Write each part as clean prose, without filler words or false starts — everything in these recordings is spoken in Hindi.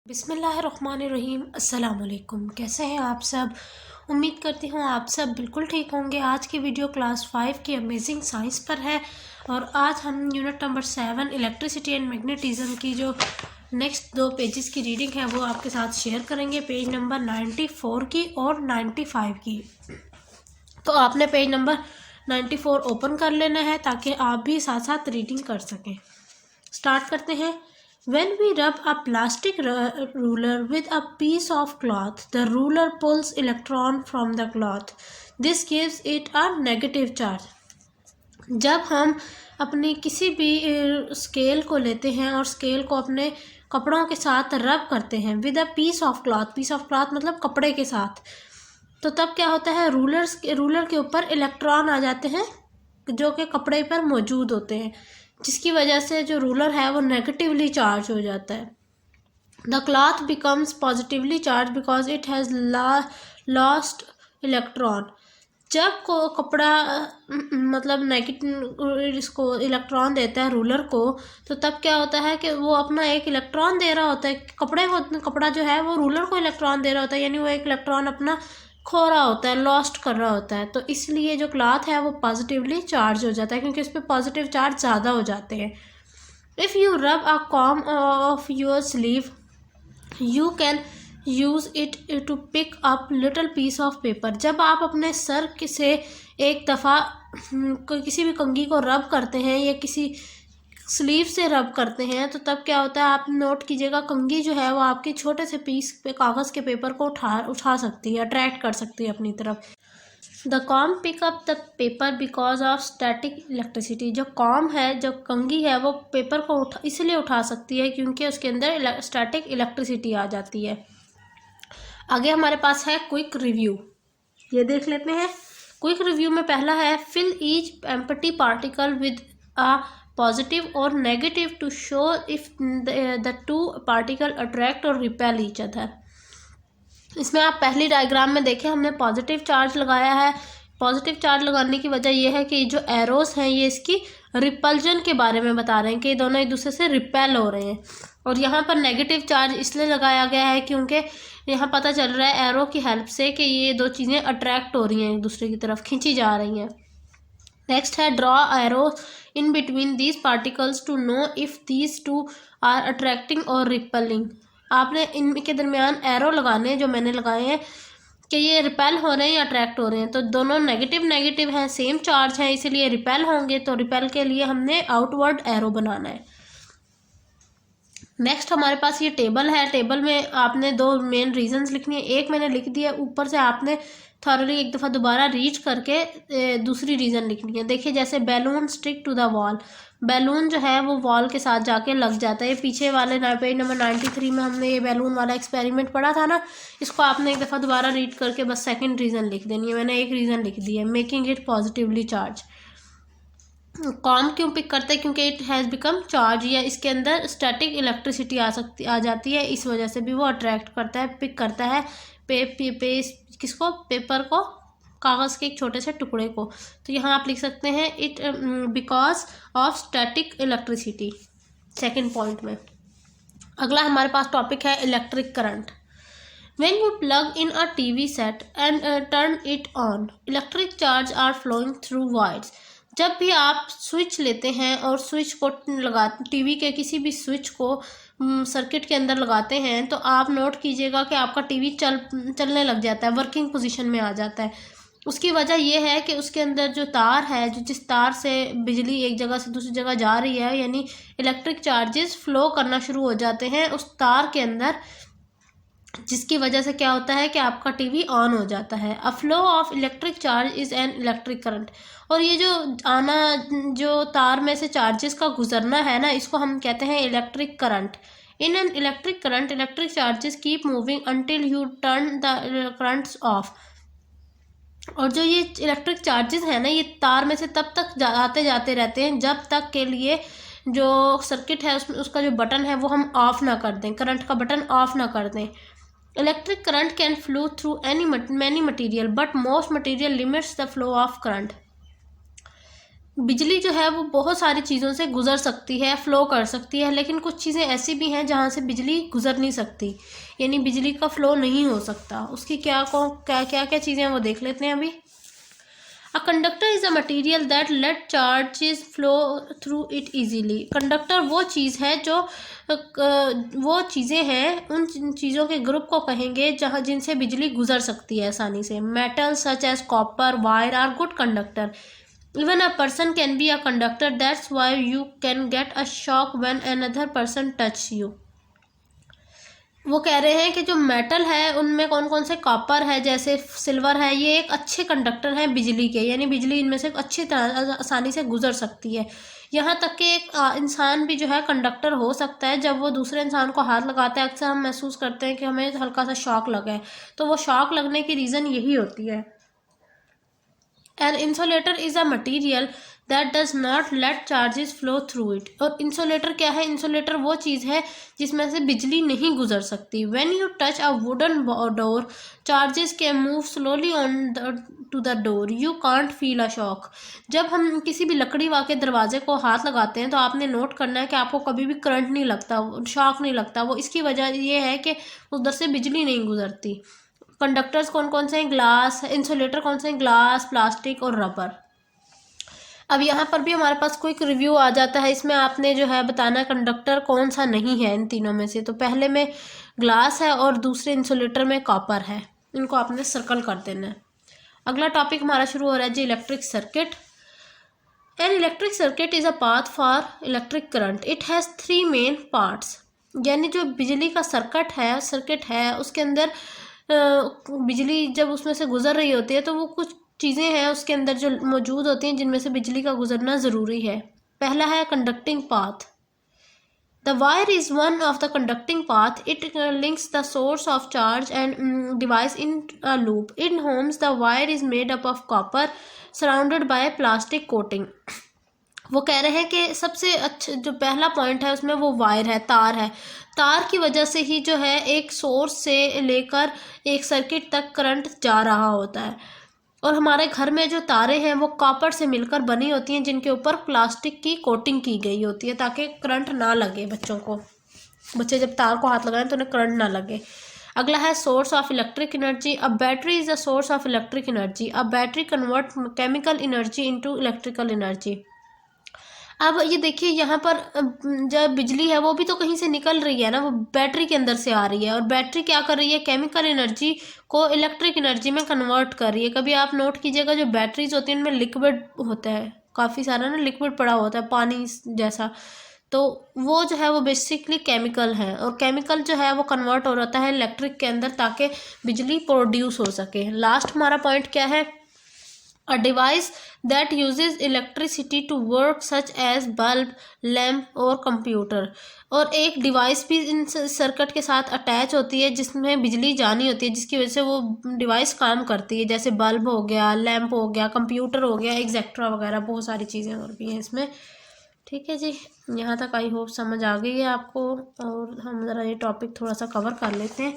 बिस्मिल्लाहिर्रहमानिर्रहीम। अस्सलाम वालेकुम। कैसे हैं आप सब? उम्मीद करती हूँ आप सब बिल्कुल ठीक होंगे। आज की वीडियो क्लास 5 की अमेजिंग साइंस पर है और आज हम unit number 7 electricity and magnetism की जो नेक्स्ट 2 पेजेस की रीडिंग है वो आपके साथ शेयर करेंगे, पेज नंबर 94 की और 95 की। तो आपने पेज नंबर 94 ओपन कर लेना है ताकि आप भी साथ साथ रीडिंग कर सकें। स्टार्ट करते हैं। When we rub a plastic ruler with a piece of cloth, the ruler pulls electron from the cloth. This gives it a negative charge. जब हम अपनी किसी भी स्केल को लेते हैं और स्केल को अपने कपड़ों के साथ रब करते हैं with a piece of cloth मतलब कपड़े के साथ, तो तब क्या होता है, रूलर के ऊपर इलेक्ट्रॉन आ जाते हैं जो कि कपड़े पर मौजूद होते हैं, जिसकी वजह से जो रूलर है वो नेगेटिवली चार्ज हो जाता है। The cloth becomes positively charge because it has lost electron. जब को कपड़ा मतलब नेगेटिव इसको इलेक्ट्रॉन देता है रूलर को, तो तब क्या होता है कि वो अपना एक इलेक्ट्रॉन दे रहा होता है, कपड़ा जो है वो रूलर को इलेक्ट्रॉन दे रहा होता है, यानी वो एक इलेक्ट्रॉन अपना खो रहा होता है, लॉस्ट कर रहा होता है। तो इसलिए जो क्लॉथ है वो पॉजिटिवली चार्ज हो जाता है क्योंकि उस पर पॉजिटिव चार्ज ज़्यादा हो जाते हैं। If you rub a comb of your sleeve you can use it to pick up little piece of paper. जब आप अपने सर से एक दफ़ा किसी भी कंघी को रब करते हैं या किसी स्लीव से रब करते हैं, तो तब क्या होता है, आप नोट कीजिएगा, कंघी जो है वो आपके छोटे से पीस पे कागज़ के पेपर को उठा सकती है, अट्रैक्ट कर सकती है अपनी तरफ। The comb pick up the paper because of static electricity. जो कॉम है, जो कंघी है, वो पेपर को इसलिए उठा सकती है क्योंकि उसके अंदर स्टैटिक इलेक्ट्रिसिटी आ जाती है। आगे हमारे पास है क्विक रिव्यू, ये देख लेते हैं। क्विक रिव्यू में पहला है fill each empty particle with a positive और negative to show if the two particle attract और रिपेल ईच अदर। इसमें आप पहली डायग्राम में देखें, हमने पॉजिटिव चार्ज लगाया है। पॉजिटिव चार्ज लगाने की वजह यह है कि जो एरोस हैं ये इसकी रिपल्जन के बारे में बता रहे हैं कि दोनों एक दूसरे से रिपेल हो रहे हैं। और यहाँ पर नेगेटिव चार्ज इसलिए लगाया गया है क्योंकि यहाँ पता चल रहा है एरो की हेल्प से कि ये दो चीज़ें अट्रैक्ट हो रही हैं, एक दूसरे की तरफ खींची जा रही हैं। नेक्स्ट है draw arrow in between these particles to know if these two are attracting और रिपेलिंग। आपने इनके दरमियान एरो लगाने जो मैंने लगाए हैं कि ये रिपेल हो रहे हैं या अट्रैक्ट हो रहे हैं, तो दोनों नेगेटिव हैं, सेम चार्ज है, इसीलिए रिपेल होंगे। तो रिपेल के लिए हमने आउटवर्ड एरो बनाना है। नेक्स्ट हमारे पास ये टेबल है। टेबल में आपने 2 मेन रीजंस लिखनी है। एक मैंने लिख दिया, ऊपर से आपने थॉरली एक दफ़ा दोबारा रीच करके दूसरी रीज़न लिखनी है। देखिए, जैसे balloon stick to the wall, balloon जो है वो वॉल के साथ जाके लग जाता है। पीछे वाले पेज नंबर 93 में हमने ये बैलून वाला एक्सपेरिमेंट पढ़ा था ना, इसको आपने एक दफ़ा दोबारा रीड करके बस सेकंड रीज़न लिख देनी है। मैंने एक रीज़न लिख दी है, making it positively charge. Com क्यों पिक करते हैं? क्योंकि इट हैज़ बिकम चार्ज, या इसके अंदर स्टैटिक इलेक्ट्रिसिटी आ जाती है, इस वजह से भी वो अट्रैक्ट करता है, पिक करता है किसको, पेपर को, कागज़ के एक छोटे से टुकड़े को। तो यहाँ आप लिख सकते हैं it because of static electricity, second point में। अगला हमारे पास टॉपिक है electric current. When you plug in a TV set and turn it on, electric charge are flowing through wires. जब भी आप स्विच लेते हैं और स्विच को टीवी के किसी भी स्विच को सर्किट के अंदर लगाते हैं, तो आप नोट कीजिएगा कि आपका टीवी चलने लग जाता है, वर्किंग पोजीशन में आ जाता है। उसकी वजह यह है कि उसके अंदर जो तार है, जिस तार से बिजली एक जगह से दूसरी जगह जा रही है, यानी इलेक्ट्रिक चार्जेस फ्लो करना शुरू हो जाते हैं उस तार के अंदर, जिसकी वजह से क्या होता है कि आपका टीवी ऑन हो जाता है। A flow of electric charge is an electric current. और ये जो तार में से चार्जेस का गुजरना है ना, इसको हम कहते हैं electric current. In an electric current electric charges keep moving until U turn the currents of. और जो ये इलेक्ट्रिक चार्जेस है ना, ये तार में से तब तक आते जाते रहते हैं जब तक के लिए जो सर्किट है उसका जो बटन है वो हम ऑफ ना कर दें, करंट का बटन ऑफ ना कर दें। Electric current can flow through many material, but most material limits the flow of current. बिजली जो है वो बहुत सारी चीज़ों से गुजर सकती है, फ़्लो कर सकती है, लेकिन कुछ चीज़ें ऐसी भी हैं जहाँ से बिजली गुजर नहीं सकती, यानी बिजली का फ़्लो नहीं हो सकता। उसकी क्या क्या चीज़ें हैं वो देख लेते हैं अभी। A conductor is a material that let charges flow through it easily. Conductor वो चीज़ है जो वो चीज़ें हैं, उन चीज़ों के ग्रुप को कहेंगे जहाँ जिनसे बिजली गुजर सकती है आसानी से। Metal such as copper, wire are good conductor. Even a person can be a conductor. That's why you can get a shock when another person touch you. वो कह रहे हैं कि जो मेटल है उनमें कौन कौन से, कॉपर है जैसे सिल्वर है, ये एक अच्छे कंडक्टर हैं बिजली के, यानी बिजली इनमें से अच्छी तरह आसानी से गुजर सकती है। यहाँ तक कि एक इंसान भी जो है कंडक्टर हो सकता है। जब वो दूसरे इंसान को हाथ लगाता है अक्सर हम महसूस करते हैं कि हमें हल्का सा शॉक लगा है, तो वो शॉक लगने की रीज़न यही होती है। An insulator is a material that does not let charges flow through it. और इंसुलेटर क्या है? इंसुलेटर वो चीज़ है जिसमें से बिजली नहीं गुजर सकती। When you touch a wooden door, charges can move slowly to the door. You can't feel a shock. जब हम किसी भी लकड़ी वाले दरवाजे को हाथ लगाते हैं तो आपने नोट करना है कि आपको कभी भी करंट नहीं लगता, शॉक नहीं लगता। वो इसकी वजह ये है कि उधर से बिजली नहीं गुजरती। कंडक्टर्स कौन कौन से हैं? ग्लास। इंसुलेटर कौन से हैं? ग्लास, प्लास्टिक और रबर। अब यहाँ पर भी हमारे पास कोई रिव्यू आ जाता है, इसमें आपने जो है बताना कंडक्टर कौन सा नहीं है इन तीनों में से। तो पहले में ग्लास है और दूसरे इंसुलेटर में कॉपर है, इनको आपने सर्कल कर देना है। अगला टॉपिक हमारा शुरू हो रहा है जी electric circuit. An electric circuit is a path for electric current. It has 3 main parts. यानी जो बिजली का सर्किट है उसके अंदर बिजली जब उसमें से गुजर रही होती है तो वो कुछ चीज़ें हैं उसके अंदर जो मौजूद होती हैं जिनमें से बिजली का गुजरना ज़रूरी है। पहला है conducting path. The wire is one of the conducting path. It links the source of charge and device in a loop. In Holmes the wire is made up of copper surrounded by plastic coating. वो कह रहे हैं कि सबसे अच्छा जो पहला पॉइंट है उसमें वो वायर है, तार है। तार की वजह से ही जो है एक सोर्स से लेकर एक सर्किट तक करंट जा रहा होता है। और हमारे घर में जो तारें हैं वो कॉपर से मिलकर बनी होती हैं जिनके ऊपर प्लास्टिक की कोटिंग की गई होती है ताकि करंट ना लगे बच्चों को। बच्चे जब तार को हाथ लगाएं तो उन्हें करंट ना लगे। अगला है source of electric energy. A battery is a source of electric energy. A battery convert chemical energy into electrical energy. अब ये देखिए यहाँ पर जब बिजली है वो भी तो कहीं से निकल रही है ना, वो बैटरी के अंदर से आ रही है और बैटरी क्या कर रही है? केमिकल एनर्जी को इलेक्ट्रिक एनर्जी में कन्वर्ट कर रही है। कभी आप नोट कीजिएगा जो बैटरीज होती हैं उनमें लिक्विड होता है, काफ़ी सारा ना लिक्विड पड़ा होता है पानी जैसा, तो वो जो है वो बेसिकली केमिकल है और केमिकल जो है वो कन्वर्ट हो जाता है इलेक्ट्रिक के अंदर ताकि बिजली प्रोड्यूस हो सके। लास्ट हमारा पॉइंट क्या है? A device that uses electricity to work such as bulb, lamp और कंप्यूटर. और एक डिवाइस भी इन सर्किट के साथ अटैच होती है जिसमें बिजली जानी होती है जिसकी वजह से वो डिवाइस काम करती है, जैसे बल्ब हो गया, लैंप हो गया, कंप्यूटर हो गया, एक्सेट्रा वगैरह बहुत सारी चीज़ें और भी हैं इसमें। ठीक है जी, यहाँ तक आई होप समझ आ गई है आपको और हम ज़रा ये टॉपिक थोड़ा सा कवर कर लेते हैं।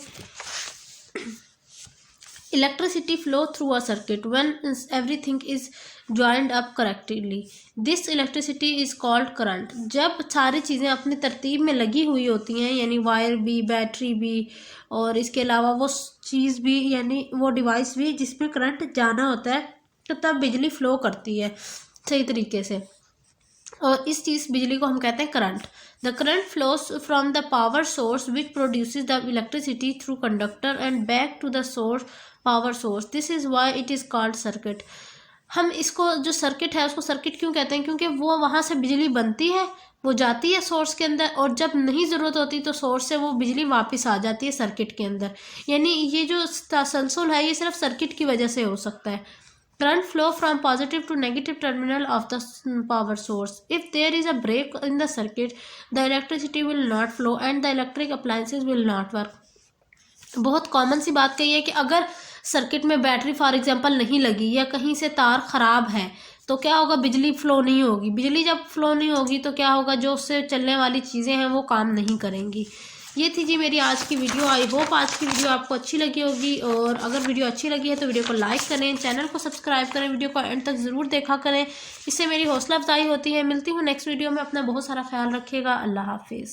Electricity flow through a circuit when everything is joined up correctly. This electricity is called current. जब सारी चीज़ें अपनी तरतीब में लगी हुई होती हैं, यानी वायर भी, बैटरी भी और इसके अलावा वो चीज़ भी, यानी वो डिवाइस भी जिसमें करंट जाना होता है, तो तब बिजली फ्लो करती है सही तरीके से और इस चीज़ बिजली को हम कहते हैं current. The current flows from the power source which produces the electricity through conductor and back to the source power source. This is why it is called circuit. हम इसको जो सर्किट है उसको सर्किट क्यों कहते हैं? क्योंकि वो वहाँ से बिजली बनती है, वो जाती है सोर्स के अंदर और जब नहीं ज़रूरत होती तो सोर्स से वो बिजली वापस आ जाती है सर्किट के अंदर। यानी ये जो तसलसल है ये सिर्फ सर्किट की वजह से हो सकता है। Current flow from positive to negative terminal of the power source. If there is a break in the circuit, the electricity will not flow and the electric appliances will not work. बहुत कॉमन सी बात कही है कि अगर सर्किट में बैटरी फॉर एग्जांपल नहीं लगी या कहीं से तार ख़राब है तो क्या होगा? बिजली फ़्लो नहीं होगी। बिजली जब फ्लो नहीं होगी तो क्या होगा? जो उससे चलने वाली चीज़ें हैं वो काम नहीं करेंगी। ये थी जी मेरी आज की वीडियो। आई होप आज की वीडियो आपको अच्छी लगी होगी, और अगर वीडियो अच्छी लगी है तो वीडियो को लाइक करें, चैनल को सब्सक्राइब करें, वीडियो को एंड तक ज़रूर देखा करें, इससे मेरी हौसला अफजाई होती है। मिलती हूँ नेक्स्ट वीडियो में, अपना बहुत सारा ख्याल रखिएगा। अल्लाह हाफिज़।